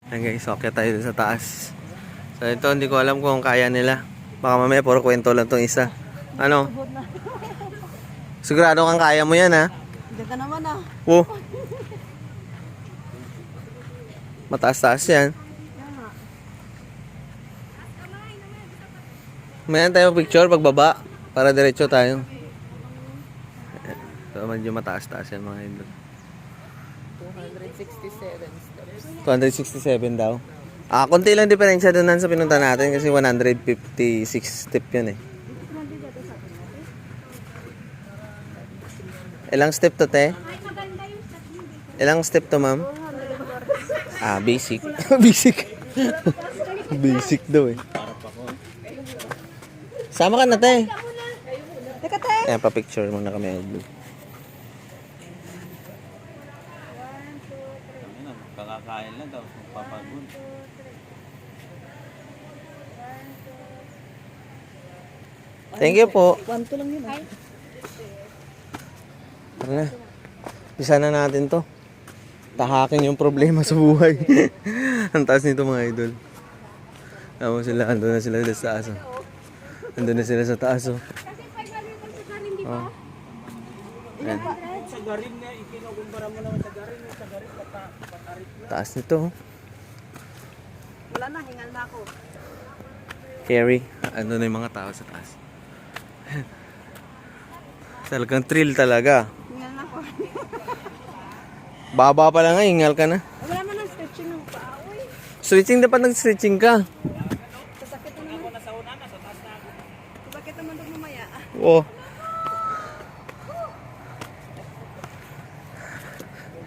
Ayan guys, okay tayo dun sa taas. So ito, hindi ko alam kung kaya nila. Baka mamaya puro kwento lang tong isa. Ano? Sigurado kang kaya mo yan, ha? Hindi ka naman ah. Oh. Mataas-taas yan. Mayan tayo picture pagbaba para diretso tayo. So medyo mataas-taas yan mga idol. 267 steps. 267 daw. Konti lang diferensya doon sa pinunta natin kasi 156 step yun eh. Ilang step to, te? Ilang step to, ma'am? Basic. Basic. Basic daw eh. Sama ka na, te. Teka, te! Ayan, pa-picture muna kami. Kakakain lang tapos magpapagod. Thank you po. 1-2 lang yun ah. Tara na. Isa na natin to. Tahakin yung problema sa buhay. Ang taas nito mga idol. Tama sila. Andun na sila sa taas. Oh. Andun na sila sa taas. Oh. Oh. Ayan. Sa garin na, ikinukumpara mo naman sa garin. Sa garin, patarik na. Taas nito. Oh. Wala na, hingal na ako. Carry. Ano na yung mga tao sa taas. Talagang thrill talaga. Hingal na ako. Baba pa lang nga, hingal ka na. Wala man ang stretching ng paa. Uy, Stretching, dapat nag-stretching ka. sasakit na naman. Sasakit naman doon mamaya. Oh.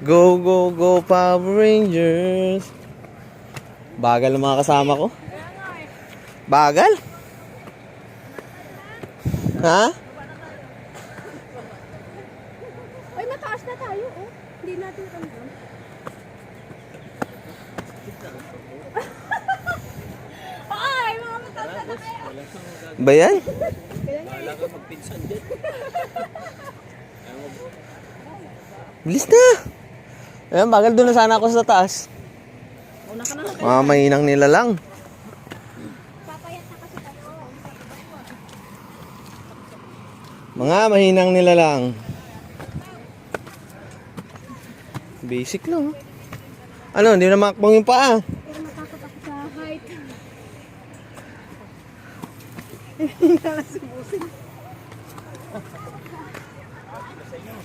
Go, go, go, Power Rangers. Bagal ang mga kasama ko. Bagal? Ha? Ay, mataas na tayo oh. Hindi natin kandun. Ay, mga mataas na tayo. Ba yan? Wala ka magpinsan din. Bilis na. Ayan, bagal doon na sana ako sa taas. Una ka na lang. Mga mainang nila lang. Papayat na kasi tayo. Mga mahinang nila lang. Basic lang. Ano, hindi na makakbang yung paa. Pero matakot ako sa height.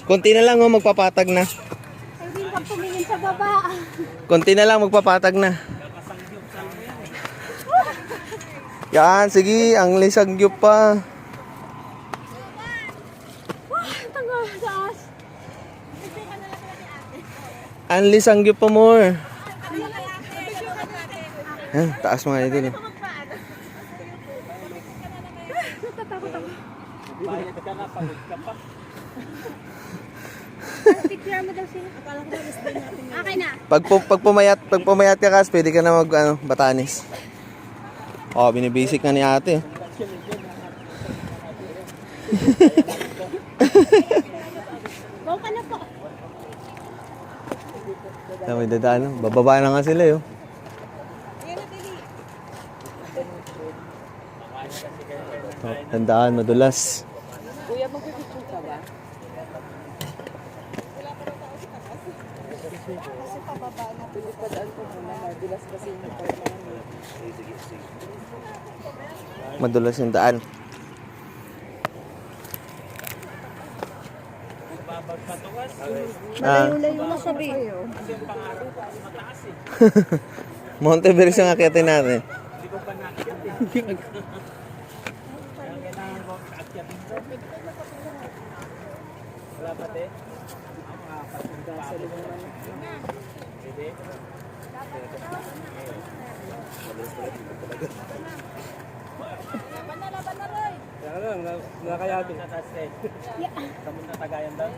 Konti na lang, oh, magpapatag na. Ay, din ka tumingin sa baba. Konti na lang, magpapatag na. Yan, sige, ang lisang gyup pa. Tanga, taas. Ang lisang gyup pa more. Yan, taas mga idol. Oh. Natatakot ako. Bayad ka na, pagod ka pa. Picture mo daw sila. Akala ko alis din natin. Okay na. Pag pumayat ka kas, pwede ka na mag batanis. Oh, binibasic na ni ate. Go ka na po. May dadaan. Bababa na nga sila, yo. Oh, tandaan, madulas. Kuya, magpipicture ka ba? Kasi pababa na. Pilipadaan ko muna. Madulas kasi yung part na namin. Madulas yung daan. Malayo-layo na sabi. Monte Everest yung akyatin natin. Hindi ko pa nakakit. Wala pa te? Pwede? Kaya lang, nakayatin. Kamu na tagayan daw?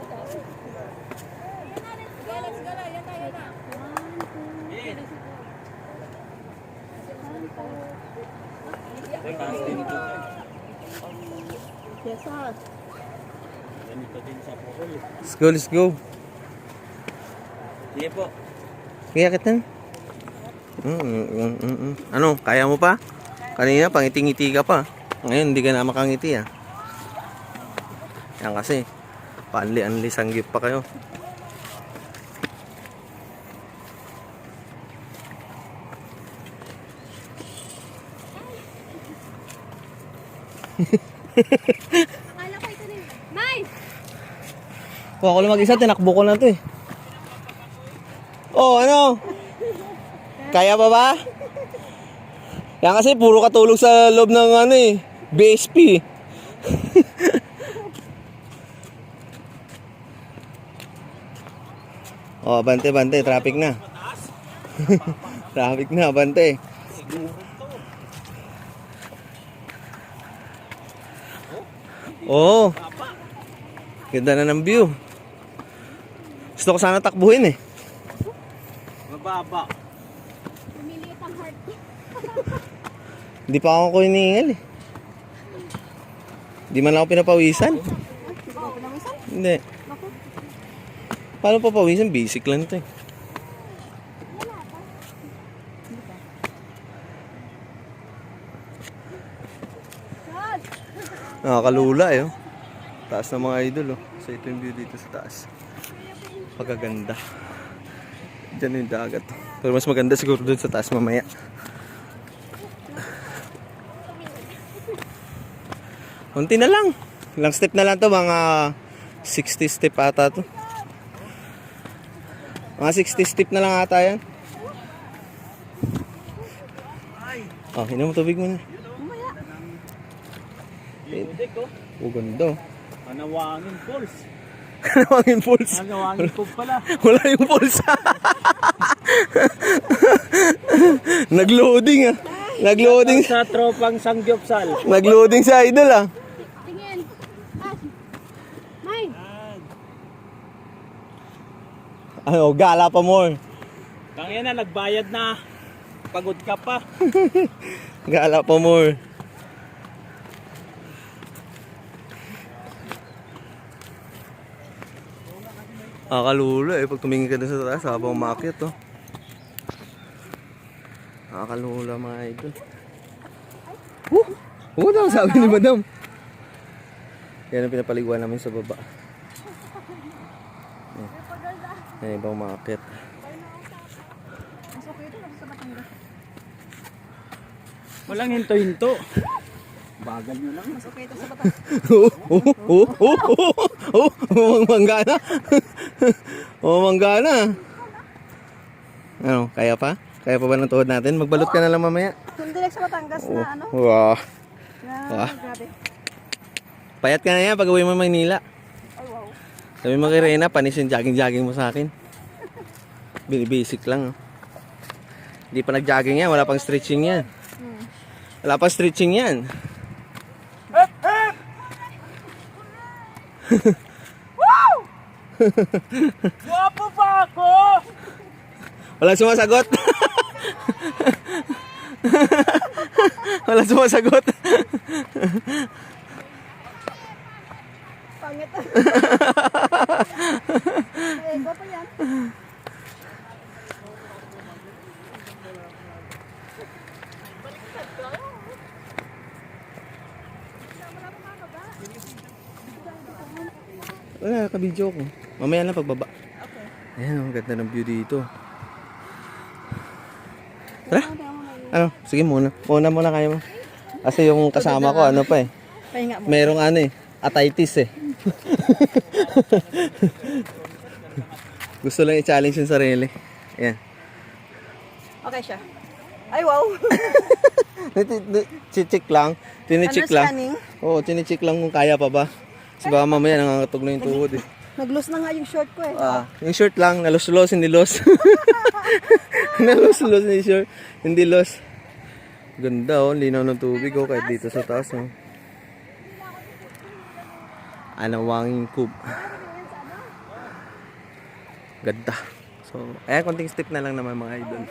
Yes, sir. Ganito din sa Pukul. Let's go, let's go. Sige po. Kaya kita. Ano, kaya mo pa? Kanina, pangiti-ngiti ka pa. Ngayon, hindi ka na makangiti ah. Yan kasi, paanli-anli sanggip pa kayo. Akala ko ito rin. May! Kung ako lang mag-isa, tinakbo ko na to eh. Oh, ano? Kaya pa ba? Yan kasi, puro katulog sa loob ng ano eh, BSP. Oh, bante, bante, traffic na. Traffic na, bante. Oh, ganda na ng view. Gusto ko sana takbuhin eh. Mababa. Pumiliit ang heart ko. Hindi pa ako hinihingal eh. Hindi man lang ako pinapawisan. Hindi ko pinawisan. Hindi. Paano papawisan? Basic lang ito eh. God! Nakakalula eh. Oh. Taas ng mga idol oh. So ito yung view dito sa taas. Pagkaganda. Diyan yung dagat. Pero mas maganda siguro dun sa taas mamaya. Kunti na lang. Ilang step na lang to. Mga 60 step ata to. Mga 60 step na lang ata yan. Oh, inom mo tubig mo na. Binudik ko. Oh, ganda. Anawangin Falls. Kanawangin pulse. Anawangin Cove pala. Wala yung pulse. Nagloading ah. Nagloading. Sa tropang Sangyupsal. Nagloading sa idol ah. Tingin. Ah! May! Ano, gala pa more. Tangina na, nagbayad na. Pagod ka pa. Gala pa more. Nakakalula eh. Pag tumingin ka dun sa taas, habang umakyat oh. Nakakalula mga idol. Oo daw, sabi ni madam. Yan ang pinapaliguan namin sa baba. Yan ibang umakyat. Mas okay ito. Sa Batangas. Walang hinto-hinto. Bagal nyo lang. Mas okay ito sa Batangas. Manggana. Manggana. Ano, kaya pa? Kaya pa ba ng tuhod natin? Magbalot ka na lang mamaya. Yung direct sa Batangas na ano? Wow. Na, grabe. Payat ka na yan pag uwi mo Maynila. Ay, wow. Sabi mo kay Reyna, panis yung jogging-jogging mo sa akin. Basic lang. Oh. Hindi pa nag-jogging yan, wala pang stretching yan. Wala pang stretching yan. Guwapo pa ako! Wala sumasagot. Wala sumasagot. Pangit. Ay, iba pa yan. Wala, ka-video ko. Mamaya lang pagbaba. Ayan, ang ganda ng view dito. Tara. Ano? Sige muna. Muna kayo mo. Kasi yung kasama ko, ano pa eh. Pahinga mo. Merong ano eh. Arthritis eh. Gusto lang i-challenge yung sarili. Ayan. Okay siya. Ay, wow. Chichik lang. Tinichik Ano, lang. scanning? Oo, tinichik lang kung kaya pa ba. Kasi baka mamaya nangangatog na yung tuhod eh. Nag-loose na nga yung short ko eh. Yung short lang, nalos-los, hindi los. Nalos-los, hindi short, hindi los. Ganda oh, linaw ng tubig oh, kahit dito sa taas oh. Anawangin Cove. Ganda. So, ayan, konting step na lang naman mga idol.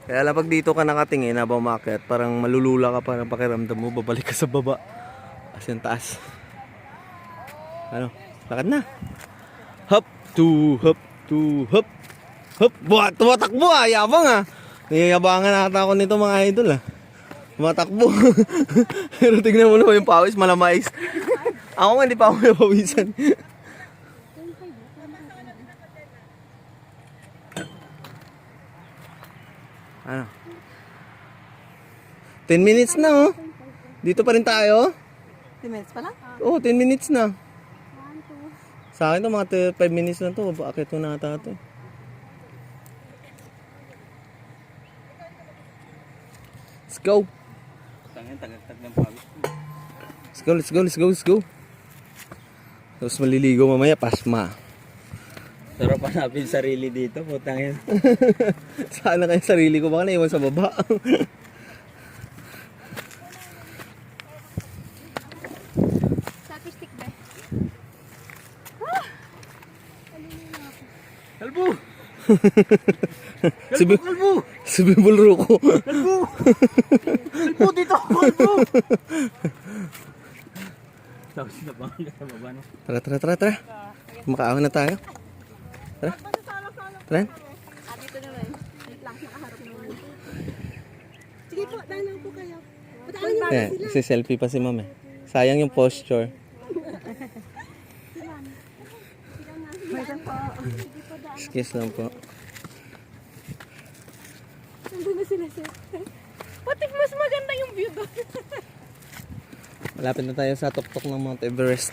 Kaya lang pag dito ka nakatingin habang umakyat, parang malulula ka, parang pakiramdam mo, babalik ka sa baba. As yung taas. Ano, lakad na. Hop, to, hop, to, hop. Hop, buhat, tumatakbo ah, yabang ah. Niyayabangan ata ako nito mga idol ah. Matakbo. Pero tignan mo naman yung pawis, malamais. Ako nga, hindi pa ako napawisan. Ano? 10 minutes na oh. Dito pa rin tayo. 10 minutes pa lang? Oo, 10 minutes na. Sa akin to, mga 5 minutes na to. Bakit ito na ata ito? Let's go. Tangin, tagagtag ng pawis. Let's go, let's go, let's go, let's go. Tapos maliligo mamaya, pasma. Sarap hanapin sarili dito, putang yan. Sana kayo sarili ko, baka naiwan sa baba. Selfie stick ba? Kalbo! Kalbo! Si Bibol Ruko. Kalbo! Kalbo dito! Kalbo! Tapos na ba? Sa baba no? Tara, tara, tara, tara. Makaahon na tayo. Tara. Tara. Dito naman. Dito lang, nakaharap naman. Sige po, dahil lang po kayo. Pataanin naman Eh, si selfie pa si ma'am eh. Sayang yung posture. Mayroon po. Excuse lang po. Nandun na sila sir. Pati mas maganda yung view doon. Malapit na tayo sa tuktok ng Mount Everest.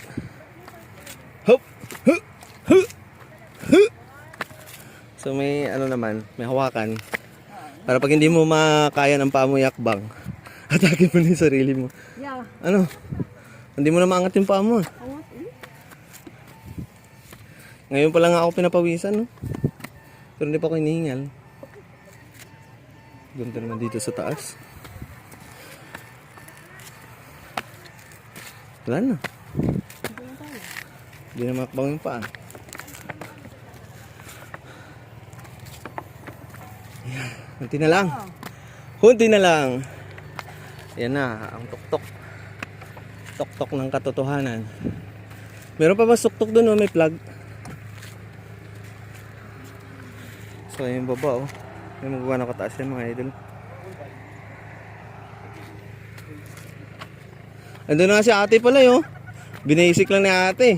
Hop! Huh! Huh! Huh! So may ano naman, may hawakan. Para pag hindi mo makaya ng paa mo yakbang, atake mo na yung sarili mo. Yeah. Ano? Hindi mo na maangat yung paa mo. Ngayon pa lang ako pinapawisan, no? Pero hindi pa ako hinihingal. Ganda naman dito sa taas. Wala na. Hindi na makabang yung paa. Ayan. Hunti na lang. Hunti na lang. Ayan na, ang tuktok. Tuktok ng katotohanan. Meron pa ba tuktok doon, oh? May plug. So, yung baba, oh. May magawa na kataas yan, mga idol. Andun na nga si ate pala, yo. Binasic lang ni ate.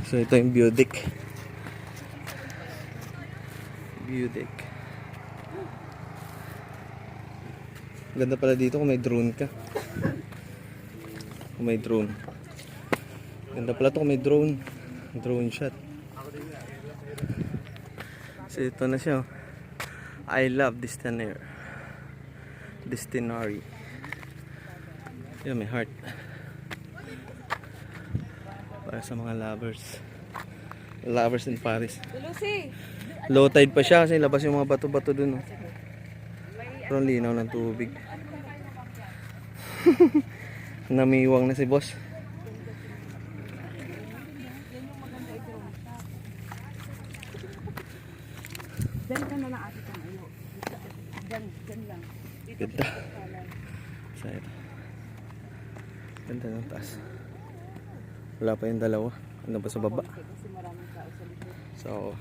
So, ito yung view deck. View deck. Ganda pala dito kung may drone ka. Kung may drone. Ganda pala to kung may drone. Drone shot. So ito na siya. I love Destinary. Destinary. Yun, may heart. Para sa mga lovers. Lovers in Paris. Lucy! Low tide pa siya kasi labas yung mga bato-bato dun. Oh. Pero ang linaw ng tubig. Namiwang na si boss. Diyan ka na lang ate kang ayo. Diyan lang. Ganda. Sa ito. Ganda ng taas. Wala pa yung dalawa. Ano pa sa baba? So,